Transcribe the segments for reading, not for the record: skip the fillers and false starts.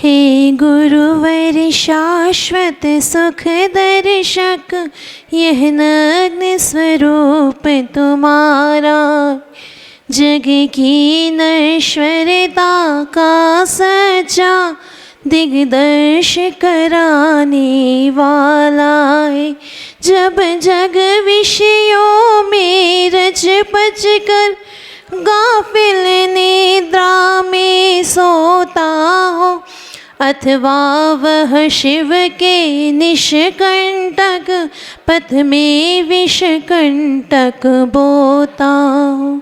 हे गुरुवर शाश्वत सुख दर्शक, यह नग्न स्वरूप तुम्हारा, जग की नश्वरता का सच्चा दिग्दर्श कराने वाला है। जब जग विषयों में रच पच कर गाफिल निद्रा में सोता हो, अथवा वह शिव के निष्कंटक पथ में विषकंटक बोता हो।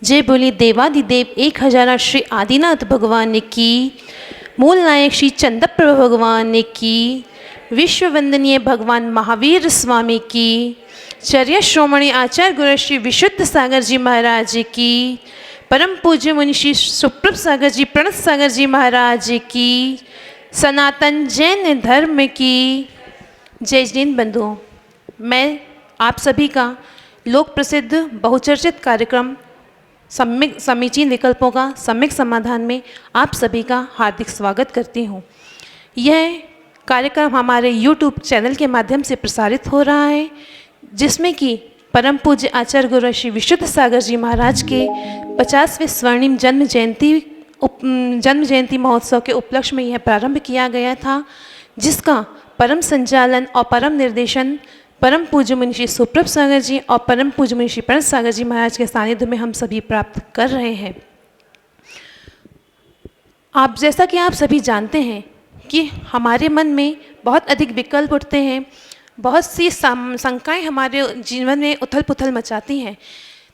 जय बोली देवादिदेव 1000 श्री आदिनाथ भगवान की, मूल नायक श्री चंद्रप्रभु भगवान की, विश्व वंदनीय भगवान महावीर स्वामी की, चर्या श्रोमणी आचार्य गुरु श्री विशुद्ध सागर जी महाराज की, परम पूज्य मुनि श्री सुप्रभ सागर जी प्रणत सागर जी महाराज की, सनातन जैन धर्म की। जय जैन बंधुओं, मैं आप सभी का लोक प्रसिद्ध बहुचर्चित कार्यक्रम सम्यक समीचीन विकल्पों का सम्यक समाधान में आप सभी का हार्दिक स्वागत करती हूँ। यह कार्यक्रम हमारे YouTube चैनल के माध्यम से प्रसारित हो रहा है, जिसमें कि परम पूज्य आचार्य गुरु श्री विशुद्ध सागर जी महाराज के 50वें स्वर्णिम जन्म जयंती महोत्सव के उपलक्ष्य में यह प्रारंभ किया गया था, जिसका परम संचालन और परम निर्देशन परम पूज्य मुनि श्री सुप्रभ सागर जी और परम पूज्य मुनि श्री प्रणत सागर जी महाराज के सानिध्य में हम सभी प्राप्त कर रहे हैं। जैसा कि आप सभी जानते हैं कि हमारे मन में बहुत अधिक विकल्प उठते हैं, बहुत सी शंकाएं हमारे जीवन में उथल पुथल मचाती हैं।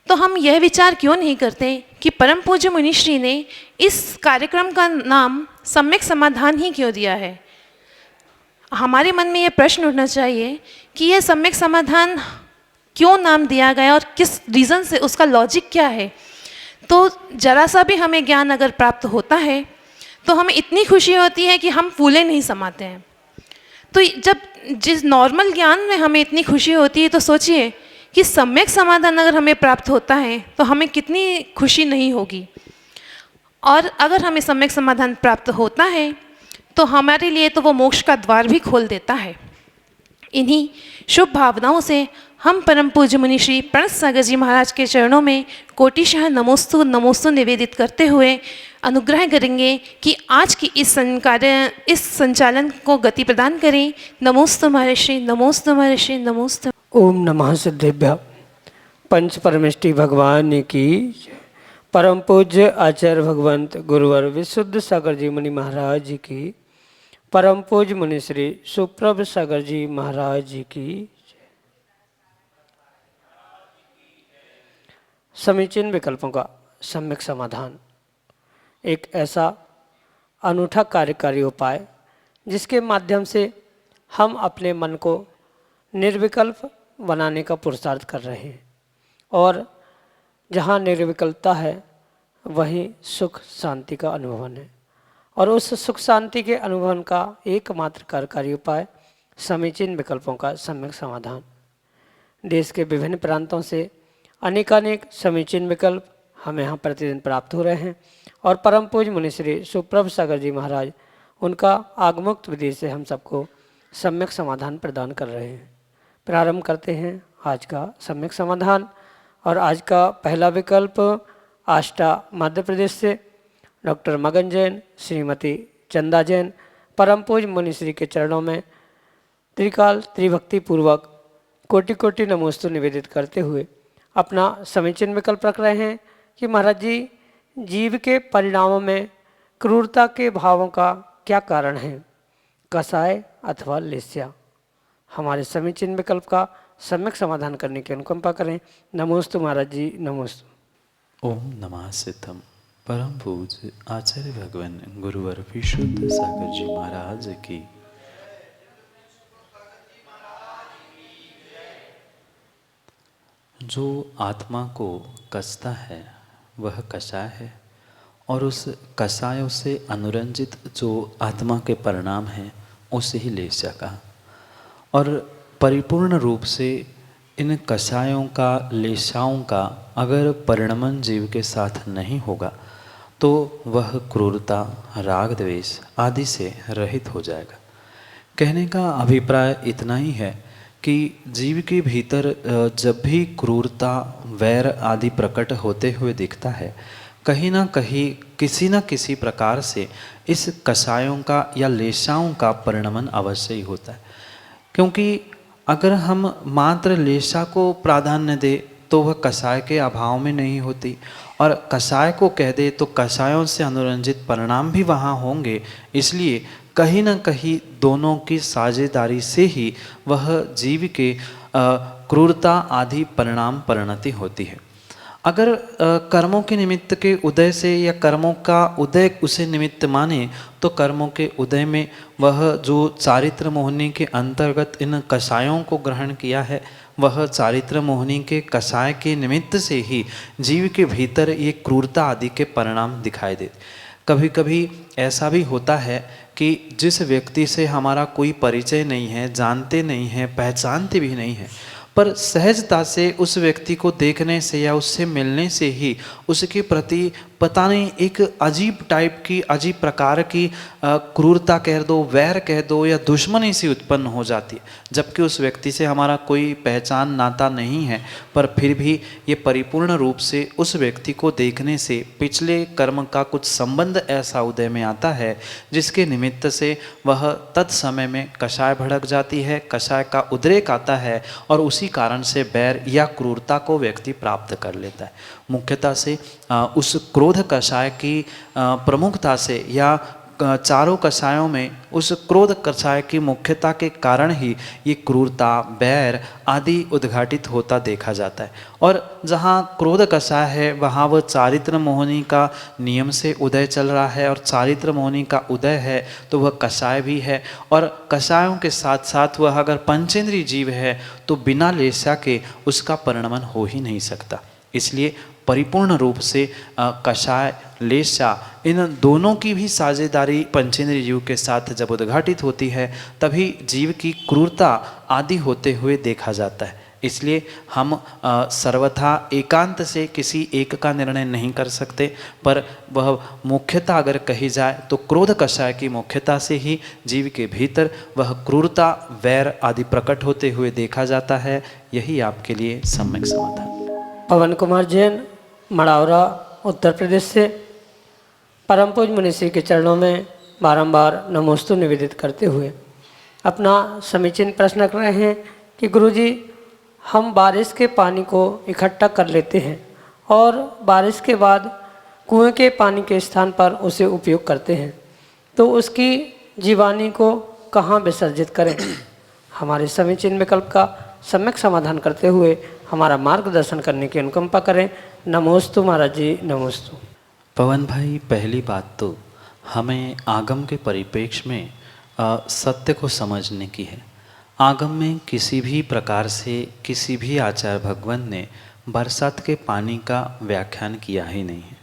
तो हम यह विचार क्यों नहीं करते कि परम पूज्य मुनिश्री ने इस कार्यक्रम का नाम सम्यक समाधान ही क्यों दिया है। हमारे मन में यह प्रश्न उठना चाहिए कि यह सम्यक समाधान क्यों नाम दिया गया और किस रीज़न से, उसका लॉजिक क्या है। तो जरा सा भी हमें ज्ञान अगर प्राप्त होता है तो हमें इतनी खुशी होती है कि हम फूले नहीं समाते हैं। तो जब जिस नॉर्मल ज्ञान में हमें इतनी खुशी होती है, तो सोचिए कि सम्यक समाधान अगर हमें प्राप्त होता है तो हमें कितनी खुशी नहीं होगी। और अगर हमें सम्यक समाधान प्राप्त होता है तो हमारे लिए तो वो मोक्ष का द्वार भी खोल देता है। इन्हीं शुभ भावनाओं से हम परम पूज्य मुनि श्री प्रणत सागर जी महाराज के चरणों में कोटिशः नमोस्तु नमोस्तु निवेदित करते हुए अनुग्रह करेंगे कि आज की इस संचालन को गति प्रदान करें। नमोस्तु महर्षि, नमोस्तु महर्षि, नमोस्तु। ओम नमः सिद्धेभ्य। पंच परमेष्टि भगवान की, परम पूज्य आचार्य भगवंत गुरुवर विशुद्ध सागर जी मुनि महाराज की, परम पूज्य मुनि श्री सुप्रभ सागर जी महाराज की। समीचीन विकल्पों का सम्यक समाधान एक ऐसा अनूठा कार्यकारी उपाय जिसके माध्यम से हम अपने मन को निर्विकल्प बनाने का पुरुषार्थ कर रहे हैं, और जहाँ निर्विकल्पता है वहीं सुख शांति का अनुभवन है। और उस सुख शांति के अनुभवन का एकमात्र कार्यकारी उपाय समीचीन विकल्पों का सम्यक समाधान। देश के विभिन्न प्रांतों से अनेकानेक समीचीन विकल्प हमें यहाँ प्रतिदिन प्राप्त हो रहे हैं, और परम पूज्य मुनि श्री सुप्रभ सागर जी महाराज उनका आगमुक्त विधि से हम सबको सम्यक समाधान प्रदान कर रहे हैं। प्रारंभ करते हैं आज का सम्यक समाधान। और आज का पहला विकल्प आष्टा मध्य प्रदेश से डॉक्टर मगन जैन, श्रीमती चंदा जैन, परम पूज्य मुनि श्री के चरणों में त्रिकाल त्रिभक्ति पूर्वक कोटि कोटि नमोस्तु निवेदित करते हुए अपना समीचीन विकल्प रख रहे हैं कि महाराज जी, जीव के परिणामों में क्रूरता के भावों का क्या कारण है, कसाय अथवा लेस्या। हमारे समीचीन विकल्प का सम्यक समाधान करने की अनुकंपा करें। नमोस्तु महाराज जी, नमोस्तु। ओम नमः सिद्धम। परम पूज्य आचार्य भगवान गुरुवर विशुद्ध सागर जी महाराज की। जो आत्मा को कसता है वह कषाय है, और उस कषायों से अनुरंजित जो आत्मा के परिणाम हैं उसे ही लेस्या कहा। और परिपूर्ण रूप से इन कषायों का, लेशाओं का अगर परिणमन जीव के साथ नहीं होगा, तो वह क्रूरता, राग द्वेष आदि से रहित हो जाएगा। कहने का अभिप्राय इतना ही है कि जीव के भीतर जब भी क्रूरता, वैर आदि प्रकट होते हुए दिखता है, कहीं ना कहीं किसी न किसी प्रकार से इस कषायों का या लेशाओं का परिणमन अवश्य ही होता है। क्योंकि अगर हम मात्र लेशा को प्राधान्य दे तो वह कषाय के अभाव में नहीं होती, और कषाय को कह दे तो कषायों से अनुरंजित परिणाम भी वहाँ होंगे। इसलिए कहीं न कहीं दोनों की साझेदारी से ही वह जीव के क्रूरता आदि परिणाम परिणति होती है। अगर कर्मों के निमित्त के उदय से या कर्मों का उदय उसे निमित्त माने तो कर्मों के उदय में वह जो चारित्र मोहिनी के अंतर्गत इन कषायों को ग्रहण किया है, वह चारित्र मोहिनी के कषाय के निमित्त से ही जीव के भीतर ये क्रूरता आदि के परिणाम दिखाई देते। कभी कभी ऐसा भी होता है कि जिस व्यक्ति से हमारा कोई परिचय नहीं है, जानते नहीं हैं, पहचानते भी नहीं हैं, पर सहजता से उस व्यक्ति को देखने से या उससे मिलने से ही उसके प्रति पता नहीं एक अजीब टाइप की, अजीब प्रकार की क्रूरता कह दो, वैर कह दो या दुश्मनी सी उत्पन्न हो जाती है। जबकि उस व्यक्ति से हमारा कोई पहचान नाता नहीं है, पर फिर भी ये परिपूर्ण रूप से उस व्यक्ति को देखने से पिछले कर्म का कुछ संबंध ऐसा उदय में आता है जिसके निमित्त से वह तत्समय में कषाय भड़क जाती है, कषाय का उद्रेक आता है और उसी कारण से बैर या क्रूरता को व्यक्ति प्राप्त कर लेता है। मुख्यतः से उस क्रोध कषाय की प्रमुखता से या चारों कषायों में उस क्रोध कषाय की मुख्यता के कारण ही ये क्रूरता, बैर आदि उद्घाटित होता देखा जाता है। और जहाँ क्रोध कषाय है वहाँ वह चारित्र मोहिनी का नियम से उदय चल रहा है, और चारित्र मोहिनी का उदय है तो वह कषाय भी है, और कषायों के साथ साथ वह अगर पंचेंद्रीय जीव है तो बिना लेशा के उसका परिणमन हो ही नहीं सकता। इसलिए परिपूर्ण रूप से कषाय, लेशा इन दोनों की भी साझेदारी पंचेंद्रिय जीव के साथ जब उद्घाटित होती है तभी जीव की क्रूरता आदि होते हुए देखा जाता है। इसलिए हम सर्वथा एकांत से किसी एक का निर्णय नहीं कर सकते, पर वह मुख्यता अगर कही जाए तो क्रोध कषाय की मुख्यता से ही जीव के भीतर वह क्रूरता, वैर आदि प्रकट होते हुए देखा जाता है। यही आपके लिए सम्यक समाधान। पवन कुमार जैन, मड़ावरा, उत्तर प्रदेश से परम पूज्य मुनिश्री के चरणों में बारंबार नमोस्तु निवेदित करते हुए अपना समीचीन प्रश्न कर रहे हैं कि गुरुजी, हम बारिश के पानी को इकट्ठा कर लेते हैं और बारिश के बाद कुएं के पानी के स्थान पर उसे उपयोग करते हैं, तो उसकी जीवानी को कहाँ विसर्जित करें? हमारे समीचीन विकल्प का सम्यक समाधान करते हुए हमारा मार्गदर्शन करने की अनुकंपा करें। नमोस्तु महाराज जी, नमोस्तु। पवन भाई, पहली बात तो हमें आगम के परिप्रेक्ष्य में सत्य को समझने की है। आगम में किसी भी प्रकार से किसी भी आचार्य भगवान ने बरसात के पानी का व्याख्यान किया ही नहीं है।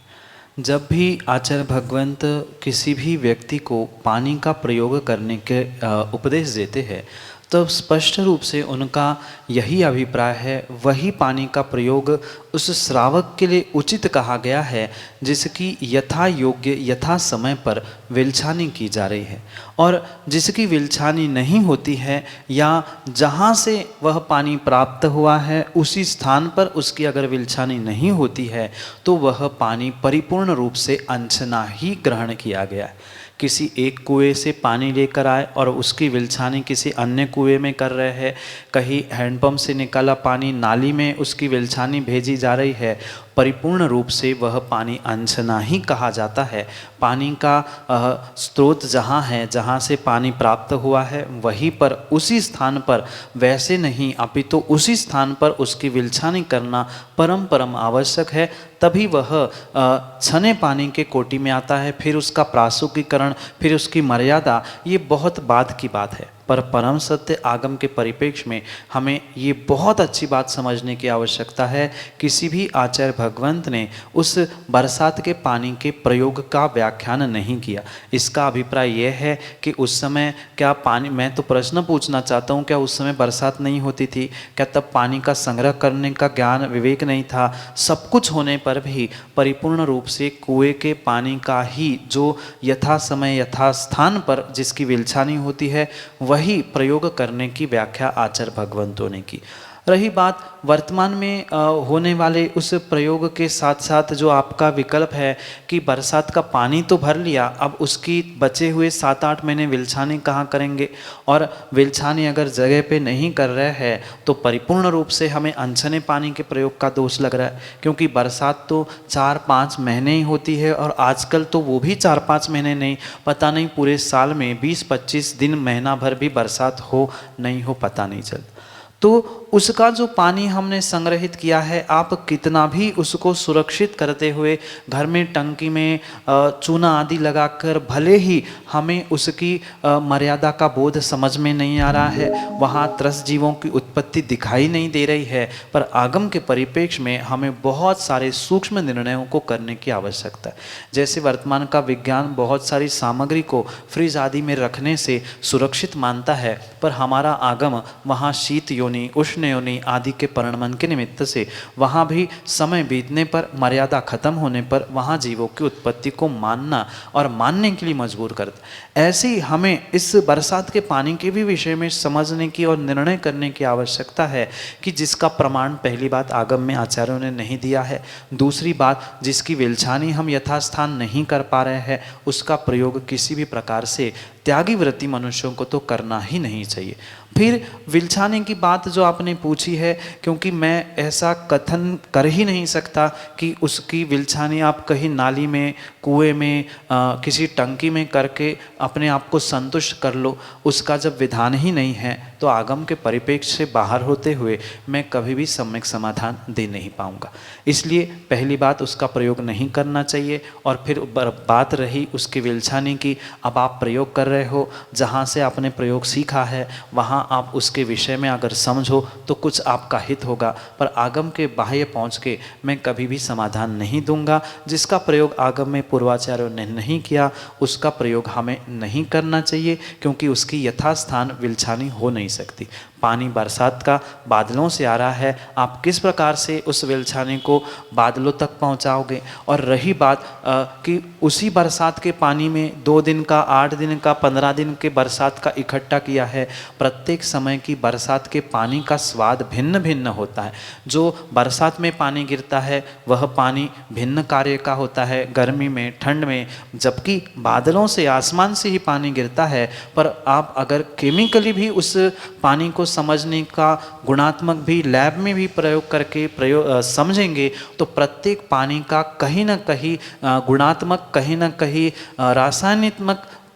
जब भी आचार्य भगवंत किसी भी व्यक्ति को पानी का प्रयोग करने के उपदेश देते हैं तो स्पष्ट रूप से उनका यही अभिप्राय है, वही पानी का प्रयोग उस श्रावक के लिए उचित कहा गया है जिसकी यथा योग्य, यथा समय पर विलछानी की जा रही है। और जिसकी विलछानी नहीं होती है या जहाँ से वह पानी प्राप्त हुआ है उसी स्थान पर उसकी अगर विलछानी नहीं होती है तो वह पानी परिपूर्ण रूप से अनछना ही ग्रहण किया गया है। किसी एक कुएं से पानी लेकर आए और उसकी विलछानी किसी अन्य कुएं में कर रहे हैं, कहीं हैंडपंप से निकाला पानी नाली में उसकी विलछानी भेजी जा रही है, परिपूर्ण रूप से वह पानी अनछना ही कहा जाता है। पानी का स्रोत जहाँ है, जहाँ से पानी प्राप्त हुआ है वहीं पर, उसी स्थान पर, वैसे नहीं अपितु उसी स्थान पर उसकी विलछानी करना परम आवश्यक है। तभी वह छने पानी के कोटि में आता है। फिर उसका प्रासुकीकरण, फिर उसकी मर्यादा, ये बहुत बाद की बात है। पर परम सत्य आगम के परिप्रेक्ष्य में हमें ये बहुत अच्छी बात समझने की आवश्यकता है। किसी भी आचार्य भगवंत ने उस बरसात के पानी के प्रयोग का व्याख्यान नहीं किया। इसका अभिप्राय यह है कि उस समय क्या पानी, मैं तो प्रश्न पूछना चाहता हूँ, क्या उस समय बरसात नहीं होती थी? क्या तब पानी का संग्रह करने का ज्ञान विवेक नहीं था? सब कुछ होने पर भी परिपूर्ण रूप से कुएं के पानी का ही जो यथा समय यथा स्थान पर जिसकी विलछानी होती है वही प्रयोग करने की व्याख्या आचार्य भगवंतों ने की। रही बात वर्तमान में होने वाले उस प्रयोग के साथ साथ जो आपका विकल्प है कि बरसात का पानी तो भर लिया, अब उसकी बचे हुए 7-8 महीने विलछानी कहाँ करेंगे? और विलछानी अगर जगह पे नहीं कर रहे हैं तो परिपूर्ण रूप से हमें अनछने पानी के प्रयोग का दोष लग रहा है, क्योंकि बरसात तो 4-5 महीने ही होती है और आजकल तो वो भी 4-5 महीने नहीं, पता नहीं पूरे साल में 20-25 दिन महीना भर भी बरसात हो नहीं हो पता नहीं चलता। तो उसका जो पानी हमने संग्रहित किया है, आप कितना भी उसको सुरक्षित करते हुए घर में टंकी में चूना आदि लगाकर भले ही हमें उसकी मर्यादा का बोध समझ में नहीं आ रहा है, वहाँ त्रस्त जीवों की उत्पत्ति दिखाई नहीं दे रही है, पर आगम के परिप्रेक्ष्य में हमें बहुत सारे सूक्ष्म निर्णयों को करने की आवश्यकता है। जैसे वर्तमान का विज्ञान बहुत सारी सामग्री को फ्रिज आदि में रखने से सुरक्षित मानता है, पर हमारा आगम वहाँ शीत योनि, उष्ण योनि आदि के परिणमन के निमित्त से वहाँ भी समय बीतने पर, मर्यादा खत्म होने पर वहाँ जीवों की उत्पत्ति को मानना और मानने के लिए मजबूर करता। ऐसे ही हमें इस बरसात के पानी के भी विषय में समझने की और निर्णय करने की आवश्यकता है कि जिसका प्रमाण पहली बात आगम में आचार्यों ने नहीं दिया है, दूसरी बात जिसकी विलछानी हम यथास्थान नहीं कर पा रहे हैं उसका प्रयोग किसी भी प्रकार से त्यागी वृत्ति मनुष्यों को तो करना ही नहीं चाहिए। फिर विलछाने की बात जो आपने पूछी है, क्योंकि मैं ऐसा कथन कर ही नहीं सकता कि उसकी विलछानी आप कहीं नाली में, कुएं में, किसी टंकी में करके अपने आप को संतुष्ट कर लो, उसका जब विधान ही नहीं है तो आगम के परिप्रेक्ष्य से बाहर होते हुए मैं कभी भी सम्यक समाधान दे नहीं पाऊंगा। इसलिए पहली बात उसका प्रयोग नहीं करना चाहिए। और फिर बात रही उसकी विलछानी की, अब आप प्रयोग कर रहे हो, जहाँ से आपने प्रयोग सीखा है वहाँ आप उसके विषय में अगर समझो तो कुछ आपका हित होगा, पर आगम के बाह्य पहुँच के मैं कभी भी समाधान नहीं दूंगा। जिसका प्रयोग आगम में पूर्वाचार्यों ने नहीं किया उसका प्रयोग हमें नहीं करना चाहिए, क्योंकि उसकी यथास्थान विलछानी हो नहीं सकती। पानी बरसात का बादलों से आ रहा है, आप किस प्रकार से उस विलछानी को बादलों तक पहुंचाओगे? और रही बात कि उसी बरसात के पानी में 2 दिन का, 8 दिन का, 15 दिन के बरसात का इकट्ठा किया है, प्रत्येक समय की बरसात के पानी का स्वाद भिन्न भिन्न होता है। जो बरसात में पानी गिरता है वह पानी भिन्न कार्य का होता है, गर्मी में, ठंड में, जबकि बादलों से, आसमान से ही पानी गिरता है। पर आप अगर केमिकली भी उस पानी को समझने का गुणात्मक भी लैब में भी प्रयोग करके समझेंगे तो प्रत्येक पानी का कहीं ना कहीं गुणात्मक, कहीं ना कहीं रासायनिक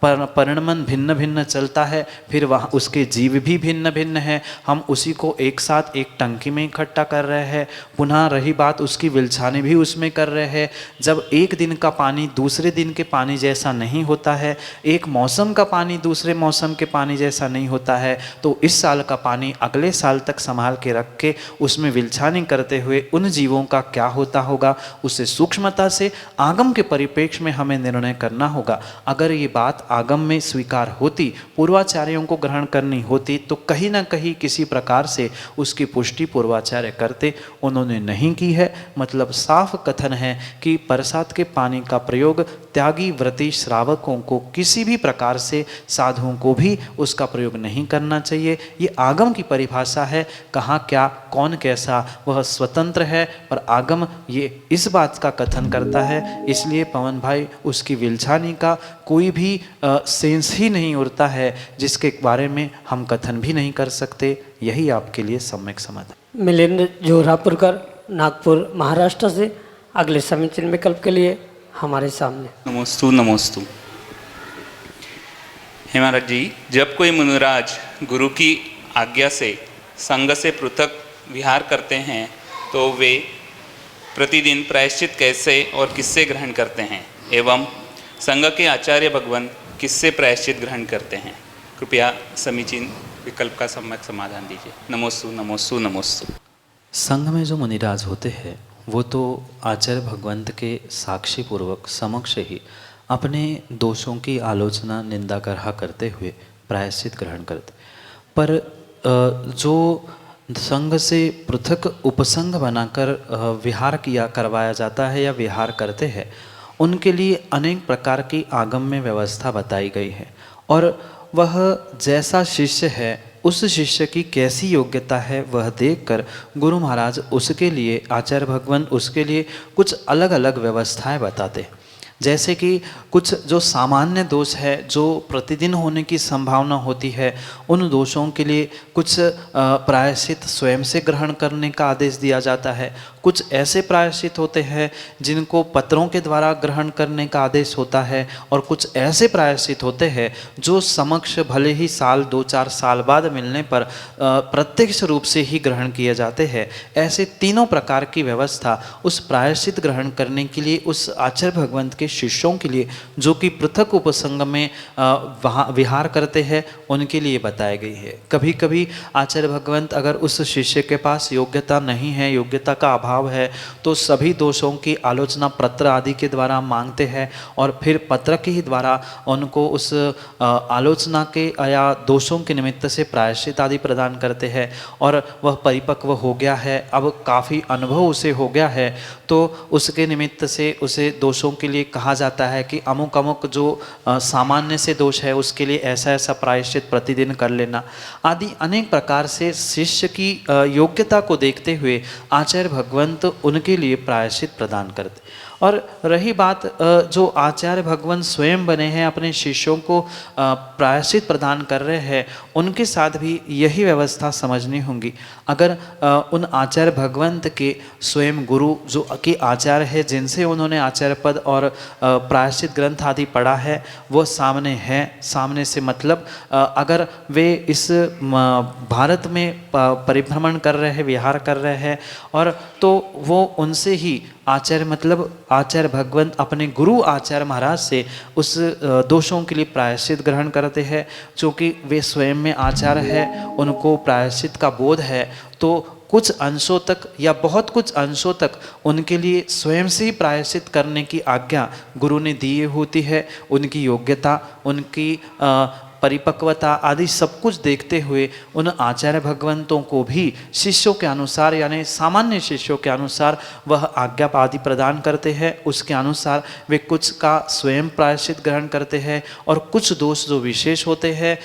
परिणमन भिन्न भिन्न चलता है। फिर वहाँ उसके जीव भी भिन्न भिन्न हैं। हम उसी को एक साथ एक टंकी में इकट्ठा कर रहे हैं। पुनः रही बात उसकी विलछानी भी उसमें कर रहे हैं। जब एक दिन का पानी दूसरे दिन के पानी जैसा नहीं होता है, एक मौसम का पानी दूसरे मौसम के पानी जैसा नहीं होता है, तो इस साल का पानी अगले साल तक संभाल के रख के उसमें विलछानी करते हुए उन जीवों का क्या होता होगा, उसे सूक्ष्मता से आगम के परिप्रेक्ष्य में हमें निर्णय करना होगा। अगर ये बात आगम में स्वीकार होती, पूर्वाचार्यों को ग्रहण करनी होती, तो कहीं ना कहीं किसी प्रकार से उसकी पुष्टि पूर्वाचार्य करते, उन्होंने नहीं की है। मतलब साफ कथन है कि बरसात के पानी का प्रयोग त्यागी व्रती श्रावकों को किसी भी प्रकार से, साधुओं को भी उसका प्रयोग नहीं करना चाहिए। ये आगम की परिभाषा है, कहाँ क्या, कौन कैसा, वह स्वतंत्र है, पर आगम ये इस बात का कथन करता है। इसलिए पवन भाई उसकी विलछानी का कोई भी सेंस ही नहीं उड़ता है, जिसके बारे में हम कथन भी नहीं कर सकते। यही आपके लिए सम्यक समाधान। मिलिंद जोरापुरकर, नागपुर, महाराष्ट्र से अगले समीचीन विकल्प के लिए हमारे सामने। नमोस्तु नमोस्तु। हे महाराज जी, जब कोई मुनिराज गुरु की आज्ञा से संघ से पृथक विहार करते हैं तो वे प्रतिदिन प्रायश्चित कैसे और किससे ग्रहण करते हैं, एवं संघ के आचार्य भगवान किससे प्रायश्चित ग्रहण करते हैं? कृपया समीचीन विकल्प का सम्यक समाधान दीजिए। नमोस्तु नमोस्तु नमोस्तु। संघ में जो मुनिराज होते हैं वो तो आचार्य भगवंत के साक्षी पूर्वक समक्ष ही अपने दोषों की आलोचना निंदा करहा करते हुए प्रायश्चित ग्रहण करते, पर जो संघ से पृथक उपसंघ बनाकर विहार किया करवाया जाता है या विहार करते हैं, उनके लिए अनेक प्रकार की आगम में व्यवस्था बताई गई है। और वह जैसा शिष्य है उस शिष्य की कैसी योग्यता है वह देखकर गुरु महाराज उसके लिए, आचार्य भगवान उसके लिए कुछ अलग अलग व्यवस्थाएं बताते हैं। जैसे कि कुछ जो सामान्य दोष है जो प्रतिदिन होने की संभावना होती है, उन दोषों के लिए कुछ प्रायश्चित स्वयं से ग्रहण करने का आदेश दिया जाता है। कुछ ऐसे प्रायश्चित होते हैं जिनको पत्रों के द्वारा ग्रहण करने का आदेश होता है, और कुछ ऐसे प्रायश्चित होते हैं जो समक्ष भले ही साल 2-4 साल बाद मिलने पर प्रत्यक्ष रूप से ही ग्रहण किए जाते हैं। ऐसे तीनों प्रकार की व्यवस्था उस प्रायश्चित ग्रहण करने के लिए उस आचार्य भगवंत के शिष्यों के लिए, जो कि पृथक उपसंग में वहाँ विहार करते हैं, उनके लिए बताई गई है। कभी कभी आचार्य भगवंत अगर उस शिष्य के पास योग्यता नहीं है, योग्यता का अभाव है, तो सभी दोषों की आलोचना पत्र आदि के द्वारा मांगते हैं और फिर पत्र के ही द्वारा उनको उस आलोचना के या दोषों के निमित्त से प्रायश्चित आदि प्रदान करते हैं। और वह परिपक्व हो गया है, अब काफ़ी अनुभव उसे हो गया है, तो उसके निमित्त से उसे दोषों के लिए कहा जाता है कि अमुक अमुक जो सामान्य से दोष है उसके लिए ऐसा ऐसा प्रायश्चित प्रतिदिन कर लेना आदि अनेक प्रकार से शिष्य की योग्यता को देखते हुए आचार्य भगवंत उनके लिए प्रायश्चित प्रदान करते। और रही बात जो आचार्य भगवंत स्वयं बने हैं अपने शिष्यों को प्रायश्चित प्रदान कर रहे हैं, उनके साथ भी यही व्यवस्था समझनी होगी। अगर उन आचार्य भगवंत के स्वयं गुरु जो कि आचार्य है, जिनसे उन्होंने आचार्य पद और प्रायश्चित ग्रंथ आदि पढ़ा है, वो सामने है, सामने से मतलब अगर वे इस भारत में परिभ्रमण कर रहे हैं, विहार कर रहे हैं, और तो वो उनसे ही आचार्य मतलब आचार्य भगवंत अपने गुरु आचार्य महाराज से उस दोषों के लिए प्रायश्चित ग्रहण करते हैं। चूँकि वे स्वयं में आचार्य है, उनको प्रायश्चित का बोध है, तो कुछ अंशों तक या बहुत कुछ अंशों तक उनके लिए स्वयं से ही प्रायश्चित करने की आज्ञा गुरु ने दी होती है। उनकी योग्यता, उनकी परिपक्वता आदि सब कुछ देखते हुए उन आचार्य भगवंतों को भी शिष्यों के अनुसार, यानी सामान्य शिष्यों के अनुसार वह आज्ञा आदि प्रदान करते हैं। उसके अनुसार वे कुछ का स्वयं प्रायश्चित ग्रहण करते हैं, और कुछ दोष जो विशेष होते हैं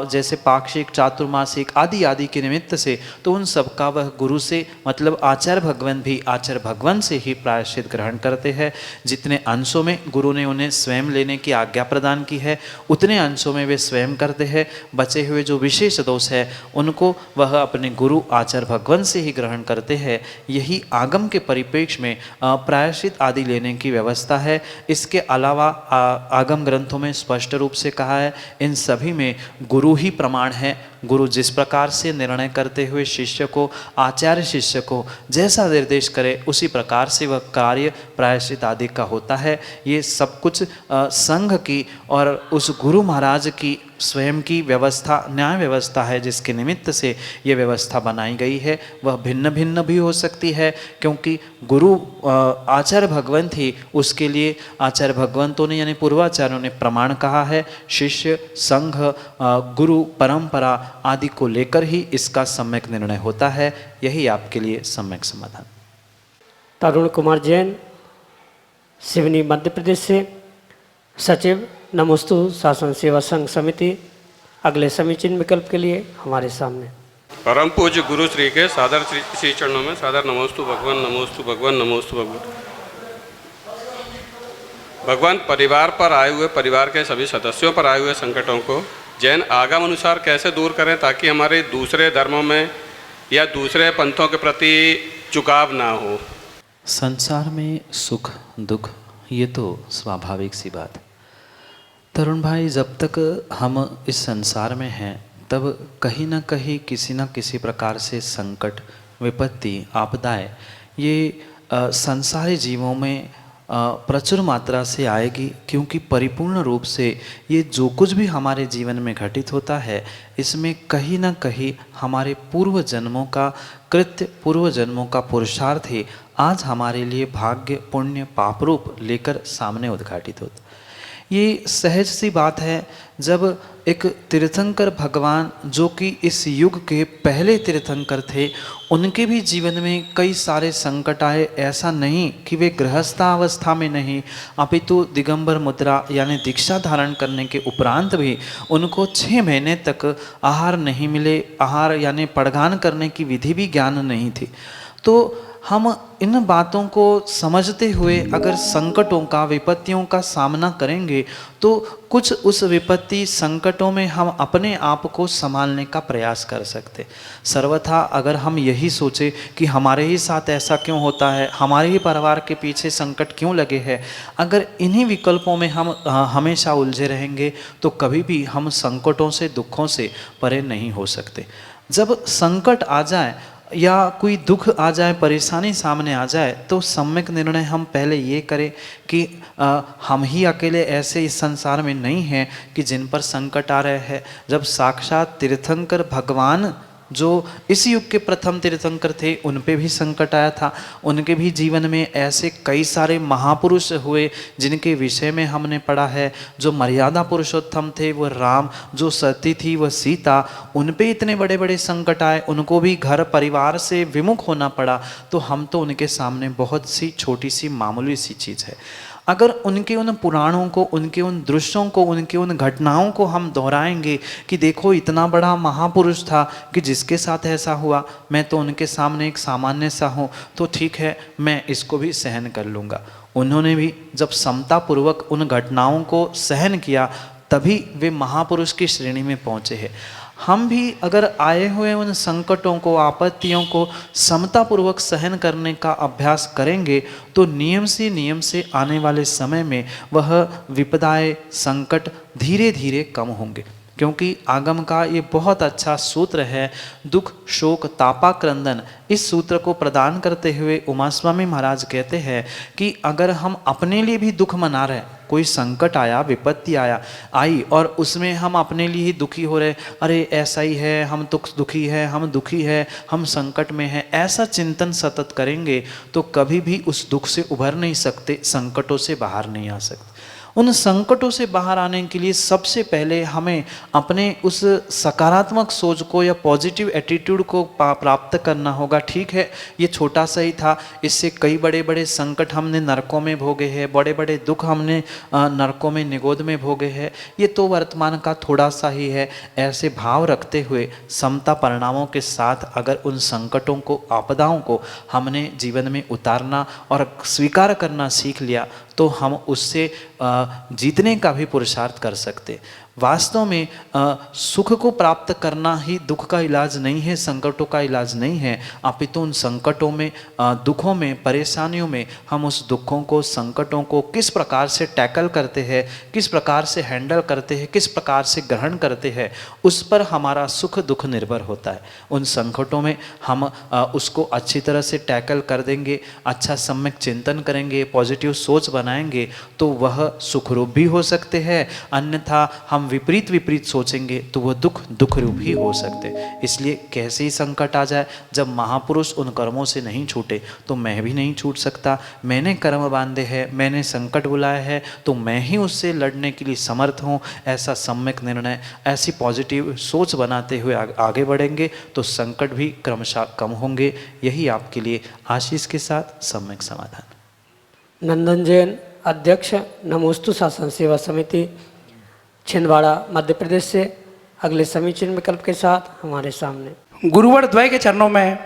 जैसे पाक्षिक, चातुर्मासिक आदि आदि के निमित्त से, तो उन सब का वह गुरु से मतलब आचार्य भगवंत भी आचार्य भगवंत से ही प्रायश्चित ग्रहण करते हैं। जितने अंशों में गुरु ने उन्हें स्वयं लेने की आज्ञा प्रदान की है, उतने अंशों में वे स्वयं करते हैं। बचे हुए जो विशेष दोष है उनको वह अपने गुरु आचार्य भगवंत से ही ग्रहण करते हैं। यही आगम के परिप्रेक्ष्य में प्रायश्चित आदि लेने की व्यवस्था है। इसके अलावा आगम ग्रंथों में स्पष्ट रूप से कहा है, इन सभी में गुरु ही प्रमाण है। गुरु जिस प्रकार से निर्णय करते हुए शिष्य को, आचार्य शिष्य को जैसा निर्देश करे, उसी प्रकार से वह कार्य प्रायश्चित आदि का होता है। ये सब कुछ संघ की और उस गुरु महाराज की स्वयं की व्यवस्था, न्याय व्यवस्था है, जिसके निमित्त से ये व्यवस्था बनाई गई है। वह भिन्न भिन्न भी हो सकती है, क्योंकि गुरु आचार्य भगवंत ही उसके लिए आचार्य भगवंतों ने यानी पूर्वाचार्यों ने प्रमाण कहा है। शिष्य, संघ, गुरु, परंपरा आदि को लेकर ही इसका सम्यक निर्णय होता है। यही आपके लिए सम्यक समाधान। तरुण कुमार जैन, सिवनी, मध्य प्रदेश से, सचिव नमोस्तु शासन सेवा संघ समिति, अगले समीचीन विकल्प के लिए हमारे सामने। परम पूज्य गुरु श्री के सादर श्री चरणों में सादर नमोस्तु भगवान, नमोस्तु भगवान, नमोस्तु भगवान। भगवान, परिवार पर आए हुए, परिवार के सभी सदस्यों पर आए हुए संकटों को जैन आगम अनुसार कैसे दूर करें, ताकि हमारे दूसरे धर्मों में या दूसरे पंथों के प्रति झुकाव ना हो। संसार में सुख दुख ये तो स्वाभाविक सी बात। तरुण भाई, जब तक हम इस संसार में हैं तब कहीं ना कहीं किसी न किसी प्रकार से संकट, विपत्ति, आपदाएं ये संसारी जीवों में प्रचुर मात्रा से आएगी, क्योंकि परिपूर्ण रूप से ये जो कुछ भी हमारे जीवन में घटित होता है इसमें कहीं ना कहीं हमारे पूर्व जन्मों का कृत्य, पूर्व जन्मों का पुरुषार्थ ही आज हमारे लिए भाग्य, पुण्य, पाप रूप लेकर सामने उद्घाटित होता। ये सहज सी बात है, जब एक तीर्थंकर भगवान जो कि इस युग के पहले तीर्थंकर थे, उनके भी जीवन में कई सारे संकट आए। ऐसा नहीं कि वे गृहस्थावस्था में नहीं, अपितु दिगंबर मुद्रा यानी दीक्षा धारण करने के उपरांत भी उनको 6 महीने तक आहार नहीं मिले। आहार यानी पड़गान करने की विधि भी ज्ञान नहीं थी। तो हम इन बातों को समझते हुए अगर संकटों का, विपत्तियों का सामना करेंगे तो कुछ उस विपत्ति संकटों में हम अपने आप को संभालने का प्रयास कर सकते। सर्वथा अगर हम यही सोचे कि हमारे ही साथ ऐसा क्यों होता है, हमारे ही परिवार के पीछे संकट क्यों लगे हैं, अगर इन्हीं विकल्पों में हम हमेशा उलझे रहेंगे तो कभी भी हम संकटों से, दुखों से परे नहीं हो सकते। जब संकट आ जाए या कोई दुख आ जाए, परेशानी सामने आ जाए, तो सम्यक निर्णय हम पहले ये करें कि हम ही अकेले ऐसे इस संसार में नहीं हैं कि जिन पर संकट आ रहे हैं। जब साक्षात तीर्थंकर भगवान जो इस युग के प्रथम तीर्थंकर थे, उन पे भी संकट आया था। उनके भी जीवन में ऐसे कई सारे महापुरुष हुए जिनके विषय में हमने पढ़ा है। जो मर्यादा पुरुषोत्तम थे वो राम, जो सती थी वह सीता, उन पे इतने बड़े बड़े संकट आए, उनको भी घर परिवार से विमुख होना पड़ा। तो हम तो उनके सामने बहुत सी छोटी सी मामूली सी चीज़ है। अगर उनके उन पुराणों को, उनके उन दृश्यों को, उनके उन घटनाओं को हम दोहराएंगे कि देखो इतना बड़ा महापुरुष था कि जिसके साथ ऐसा हुआ, मैं तो उनके सामने एक सामान्य सा हूँ, तो ठीक है मैं इसको भी सहन कर लूँगा। उन्होंने भी जब समतापूर्वक उन घटनाओं को सहन किया तभी वे महापुरुष की श्रेणी में पहुँचे हैं। हम भी अगर आए हुए उन संकटों को, आपत्तियों को समतापूर्वक सहन करने का अभ्यास करेंगे तो नियम से आने वाले समय में वह विपदाएं, संकट धीरे धीरे कम होंगे। क्योंकि आगम का ये बहुत अच्छा सूत्र है, दुख शोक तापा क्रंदन। इस सूत्र को प्रदान करते हुए उमा स्वामी महाराज कहते हैं कि अगर हम अपने लिए भी दुख मना रहे, कोई संकट आया, विपत्ति आई और उसमें हम अपने लिए ही दुखी हो रहे, अरे ऐसा ही है, हम दुखी है, हम दुखी है, हम संकट में हैं, ऐसा चिंतन सतत करेंगे तो कभी भी उस दुख से उभर नहीं सकते, संकटों से बाहर नहीं आ सकते। उन संकटों से बाहर आने के लिए सबसे पहले हमें अपने उस सकारात्मक सोच को या पॉजिटिव एटीट्यूड को प्राप्त करना होगा। ठीक है, ये छोटा सा ही था, इससे कई बड़े बड़े संकट हमने नरकों में भोगे हैं, बड़े बड़े दुख हमने नरकों में, निगोद में भोगे हैं, ये तो वर्तमान का थोड़ा सा ही है। ऐसे भाव रखते हुए समता परिणामों के साथ अगर उन संकटों को, आपदाओं को हमने जीवन में उतारना और स्वीकार करना सीख लिया तो हम उससे जीतने का भी पुरुषार्थ कर सकते। वास्तव में सुख को प्राप्त करना ही दुख का इलाज नहीं है, संकटों का इलाज नहीं है, अपितु उन संकटों में, दुखों में, परेशानियों में हम उस दुखों को, संकटों को किस प्रकार से टैकल करते हैं, किस प्रकार से हैंडल करते हैं, किस प्रकार से ग्रहण करते हैं, उस पर हमारा सुख दुख निर्भर होता है। उन संकटों में हम उसको अच्छी तरह से टैकल कर देंगे, अच्छा सम्यक चिंतन करेंगे, पॉजिटिव सोच बनाएंगे तो वह सुखरूप भी हो सकते हैं। अन्यथा हम विपरीत सोचेंगे तो वह दुख रूप ही हो सकते। इसलिए कैसे ही संकट आ जाए, जब महापुरुष उन कर्मों से नहीं छूटे तो मैं भी नहीं छूट सकता। मैंने कर्म बांधे हैं, मैंने संकट बुलाया है तो मैं ही उससे लड़ने के लिए समर्थ हूँ। ऐसा सम्यक निर्णय, ऐसी पॉजिटिव सोच बनाते हुए आगे बढ़ेंगे तो संकट भी क्रमशः कम होंगे। यही आपके लिए आशीष के साथ सम्यक समाधान। नंदन जैन, अध्यक्ष नमोस्तु शासन सेवा समिति, छिंदवाड़ा, मध्य प्रदेश से अगले समीचीन विकल्प के साथ हमारे सामने। गुरुवर द्वय के चरणों में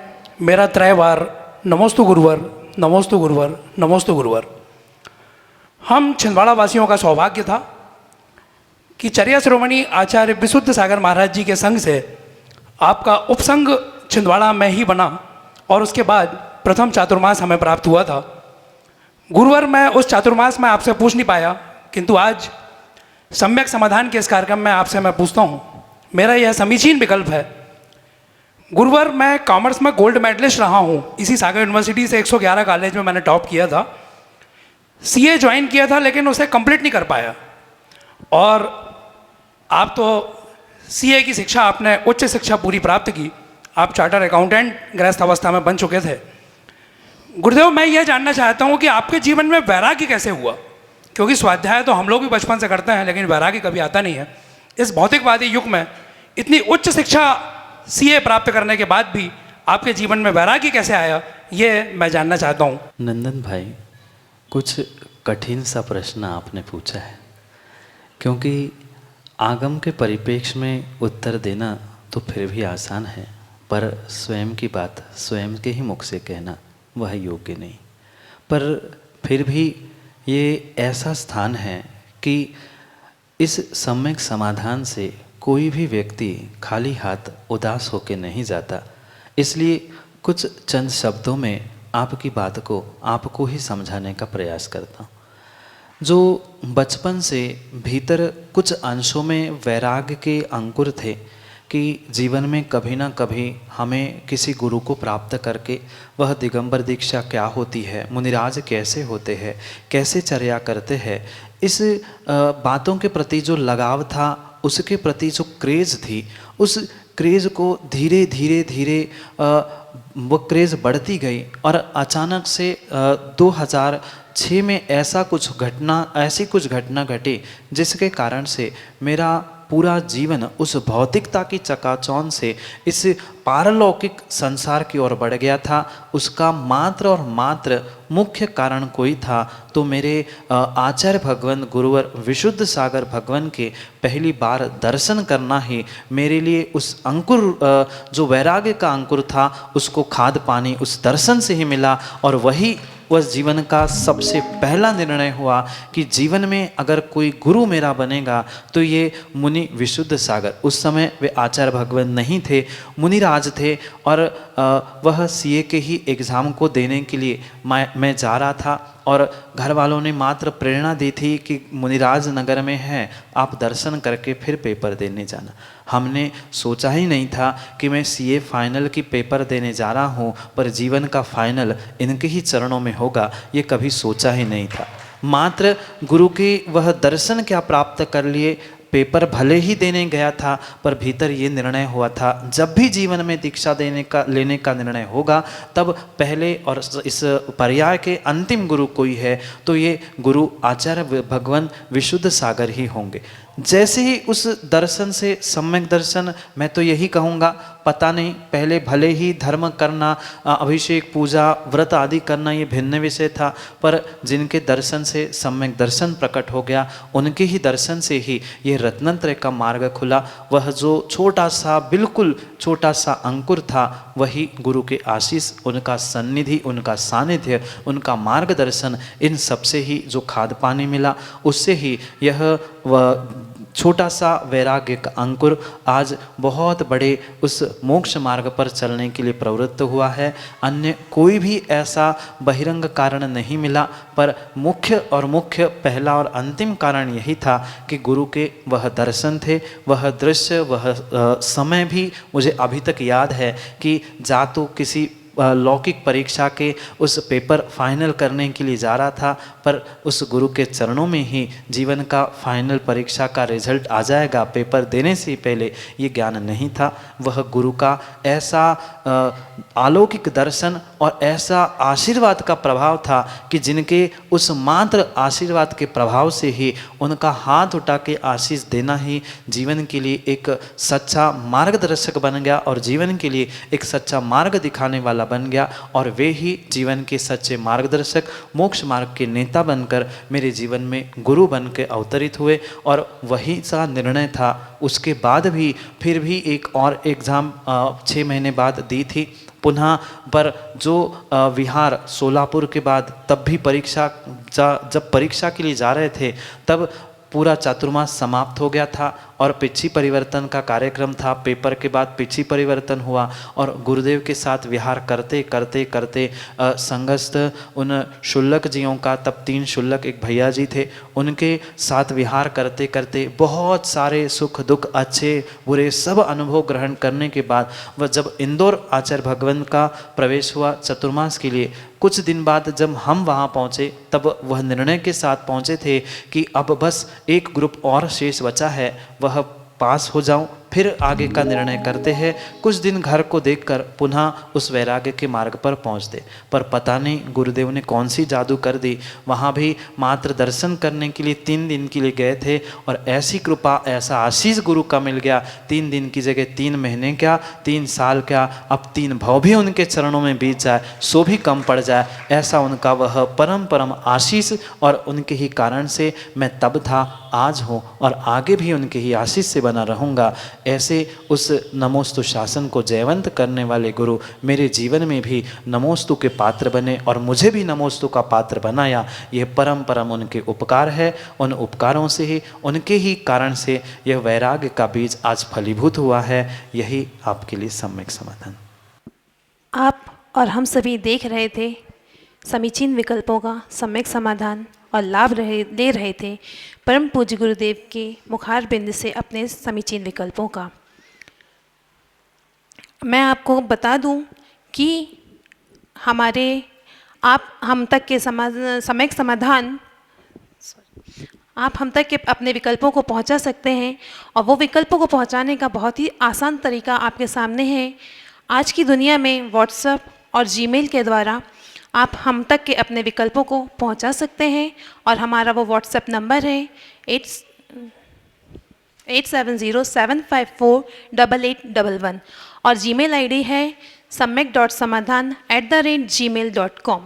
मेरा त्रयवार नमोस्तु गुरुवर, नमोस्तु गुरुवर, नमोस्तु गुरुवर। हम छिंदवाड़ा वासियों का सौभाग्य था कि चर्या शिरोमणि आचार्य विशुद्ध सागर महाराज जी के संग से आपका उपसंग छिंदवाड़ा में ही बना और उसके बाद प्रथम चातुर्मास हमें प्राप्त हुआ था। गुरुवर, मैं उस चातुर्मास में आपसे पूछ नहीं पाया, किंतु आज सम्यक समाधान के इस कार्यक्रम में आपसे मैं पूछता हूँ। मेरा यह समीचीन विकल्प है। गुरुवर, मैं कॉमर्स में गोल्ड मेडलिस्ट रहा हूँ, इसी सागर यूनिवर्सिटी से 111 कॉलेज में मैंने टॉप किया था। सीए ज्वाइन किया था लेकिन उसे कंप्लीट नहीं कर पाया। और आप तो सीए की शिक्षा, आपने उच्च शिक्षा पूरी प्राप्त की, आप चार्टर अकाउंटेंट गृहस्थ अवस्था में बन चुके थे। गुरुदेव, मैं यह जानना चाहता हूँ कि आपके जीवन में वैराग्य कैसे हुआ? क्योंकि स्वाध्याय तो हम लोग भी बचपन से करते हैं, लेकिन वैराग्य कभी आता नहीं है। इस भौतिकवादी युग में इतनी उच्च शिक्षा सीए प्राप्त करने के बाद भी आपके जीवन में वैराग्य कैसे आया, ये मैं जानना चाहता हूँ। नंदन भाई, कुछ कठिन सा प्रश्न आपने पूछा है, क्योंकि आगम के परिप्रेक्ष्य में उत्तर देना तो फिर भी आसान है, पर स्वयं की बात स्वयं के ही मुख से कहना वह योग्य नहीं। पर फिर भी ये ऐसा स्थान है कि इस सम्यक समाधान से कोई भी व्यक्ति खाली हाथ उदास होकर नहीं जाता। इसलिए कुछ चंद शब्दों में आपकी बात को आपको ही समझाने का प्रयास करता हूँ। जो बचपन से भीतर कुछ अंशों में वैराग्य के अंकुर थे कि जीवन में कभी ना कभी हमें किसी गुरु को प्राप्त करके वह दिगंबर दीक्षा क्या होती है, मुनिराज कैसे होते हैं, कैसे चर्या करते हैं, इस बातों के प्रति जो लगाव था, उसके प्रति जो क्रेज़ थी, उस क्रेज़ को धीरे धीरे वो क्रेज़ बढ़ती गई। और अचानक से 2006 में ऐसी कुछ घटना घटी जिसके कारण से मेरा पूरा जीवन उस भौतिकता की चकाचौंध से इस पारलौकिक संसार की ओर बढ़ गया था। उसका मात्र और मात्र मुख्य कारण कोई था तो मेरे आचार्य भगवान गुरुवर विशुद्ध सागर भगवान के पहली बार दर्शन करना ही मेरे लिए उस अंकुर, जो वैराग्य का अंकुर था, उसको खाद पानी उस दर्शन से ही मिला। और वही उस जीवन का सबसे पहला निर्णय हुआ कि जीवन में अगर कोई गुरु मेरा बनेगा तो ये मुनि विशुद्ध सागर, उस समय वे आचार्य भगवान नहीं थे, मुनिराज थे। और वह सीए के ही एग्ज़ाम को देने के लिए मैं जा रहा था और घर वालों ने मात्र प्रेरणा दी थी कि मुनिराज नगर में है, आप दर्शन करके फिर पेपर देने जाना। हमने सोचा ही नहीं था कि मैं सीए फाइनल की पेपर देने जा रहा हूँ, पर जीवन का फाइनल इनके ही चरणों में होगा, ये कभी सोचा ही नहीं था। मात्र गुरु के वह दर्शन क्या प्राप्त कर लिए, पेपर भले ही देने गया था, पर भीतर ये निर्णय हुआ था जब भी जीवन में दीक्षा लेने का निर्णय होगा तब पहले और इस पर्याय के अंतिम गुरु कोई है तो ये गुरु आचार्य भगवान विशुद्ध सागर ही होंगे। जैसे ही उस दर्शन से, सम्यक दर्शन, मैं तो यही कहूँगा, पता नहीं पहले भले ही धर्म करना, अभिषेक पूजा व्रत आदि करना ये भिन्न विषय था, पर जिनके दर्शन से सम्यक दर्शन प्रकट हो गया, उनके ही दर्शन से ही ये रत्नत्रय का मार्ग खुला। वह जो छोटा सा, बिल्कुल छोटा सा अंकुर था, वही गुरु के आशीष, उनका सन्निधि, उनका सानिध्य, उनका मार्गदर्शन, इन सब से ही जो खाद पानी मिला, उससे ही यह वह छोटा सा वैराग्य का अंकुर आज बहुत बड़े उस मोक्ष मार्ग पर चलने के लिए प्रवृत्त हुआ है। अन्य कोई भी ऐसा बहिरंग कारण नहीं मिला, पर मुख्य पहला और अंतिम कारण यही था कि गुरु के वह दर्शन थे, वह दृश्य, वह समय भी मुझे अभी तक याद है कि जा तो किसी लौकिक परीक्षा के उस पेपर फाइनल करने के लिए जा रहा था, पर उस गुरु के चरणों में ही जीवन का फाइनल परीक्षा का रिजल्ट आ जाएगा, पेपर देने से पहले ये ज्ञान नहीं था। वह गुरु का ऐसा अलौकिक दर्शन और ऐसा आशीर्वाद का प्रभाव था कि जिनके उस मात्र आशीर्वाद के प्रभाव से ही उनका हाथ उठा के आशीष देना ही जीवन के लिए एक सच्चा मार्गदर्शक बन गया और जीवन के लिए एक सच्चा मार्ग दिखाने वाला बन गया। और वे ही जीवन के सच्चे मार्गदर्शक, मोक्ष मार्ग के नेता बनकर मेरे जीवन में गुरु बन के अवतरित हुए। और वही सा निर्णय था। उसके बाद भी फिर भी एक और एग्ज़ाम 6 महीने बाद दी थी पुनः, पर जो विहार सोलापुर के बाद तब भी जब परीक्षा के लिए जा रहे थे तब पूरा चातुर्मास समाप्त हो गया था और पिछी परिवर्तन का कार्यक्रम था। पेपर के बाद पिछी परिवर्तन हुआ और गुरुदेव के साथ विहार करते करते करते संगस्थ उन शुल्लक जियों का, तब 3 शुल्लक एक भैया जी थे, उनके साथ विहार करते करते बहुत सारे सुख दुख, अच्छे बुरे सब अनुभव ग्रहण करने के बाद वह जब इंदौर आचार्य भगवान का प्रवेश हुआ चतुर्मास के लिए, कुछ दिन बाद जब हम वहाँ पहुँचे तब वह निर्णय के साथ पहुँचे थे कि अब बस एक ग्रुप और शेष बचा है, वह पास हो जाऊं, फिर आगे का निर्णय करते हैं। कुछ दिन घर को देखकर पुनः उस वैराग्य के मार्ग पर पहुंचते, पर पता नहीं गुरुदेव ने कौन सी जादू कर दी। वहाँ भी मात्र दर्शन करने के लिए 3 दिन के लिए गए थे और ऐसी कृपा, ऐसा आशीष गुरु का मिल गया। 3 दिन की जगह 3 महीने क्या, 3 साल क्या, अब 3 भव भी उनके चरणों में बीत जाए सो भी कम पड़ जाए, ऐसा उनका वह परम आशीष। और उनके ही कारण से मैं तब था, आज हूँ और आगे भी उनके ही आशीष से बना रहूँगा। ऐसे उस नमोस्तु शासन को जयवंत करने वाले गुरु मेरे जीवन में भी नमोस्तु के पात्र बने और मुझे भी नमोस्तु का पात्र बनाया। यह परम उनके उपकार है। उन उपकारों से ही, उनके ही कारण से यह वैराग्य का बीज आज फलीभूत हुआ है। यही आपके लिए सम्यक समाधान। आप और हम सभी देख रहे थे समीचीन विकल्पों का सम्यक समाधान और लाभ ले रहे थे परम पूज्य गुरुदेव के मुखार बिंद से अपने समीचीन विकल्पों का। मैं आपको बता दूं कि हम तक के सम्यक समाधान आप हम तक के अपने विकल्पों को पहुंचा सकते हैं और वो विकल्पों को पहुंचाने का बहुत ही आसान तरीका आपके सामने है। आज की दुनिया में व्हाट्सएप और जीमेल के द्वारा आप हम तक के अपने विकल्पों को पहुंचा सकते हैं और हमारा वो व्हाट्सएप नंबर है 8707548811 और जीमेल आईडी है samyak.samadhan@gmail.com।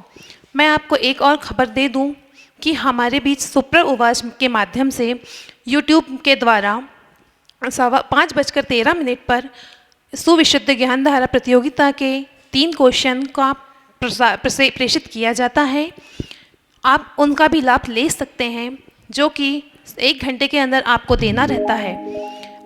मैं आपको एक और खबर दे दूं कि हमारे बीच सुप्र उवाच के माध्यम से यूट्यूब के द्वारा 5:13 पर सुविशुद्ध ज्ञान धारा प्रतियोगिता के 3 क्वेश्चन का प्रेषित किया जाता है। आप उनका भी लाभ ले सकते हैं, जो कि 1 घंटे के अंदर आपको देना रहता है।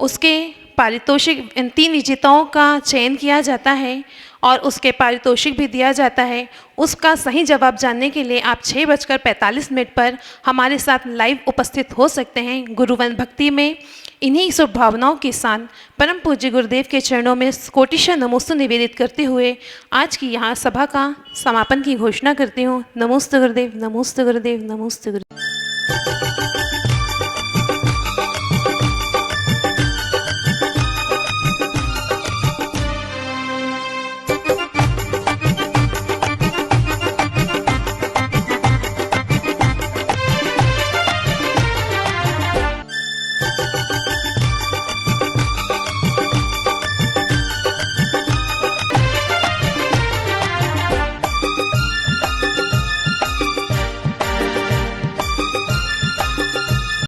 उसके पारितोषिक 3 विजेताओं का चयन किया जाता है और उसके पारितोषिक भी दिया जाता है। उसका सही जवाब जानने के लिए आप 6:45 पर हमारे साथ लाइव उपस्थित हो सकते हैं गुरुवन भक्ति में। इन्हीं शुभ भावनाओं के साथ परम पूज्य गुरुदेव के चरणों में कोटिशा नमोस्तु निवेदित करते हुए आज की यहाँ सभा का समापन की घोषणा करती हूँ। नमोस्तु गुरुदेव, नमोस्तु गुरुदेव, नमोस्तु गुरुदेव।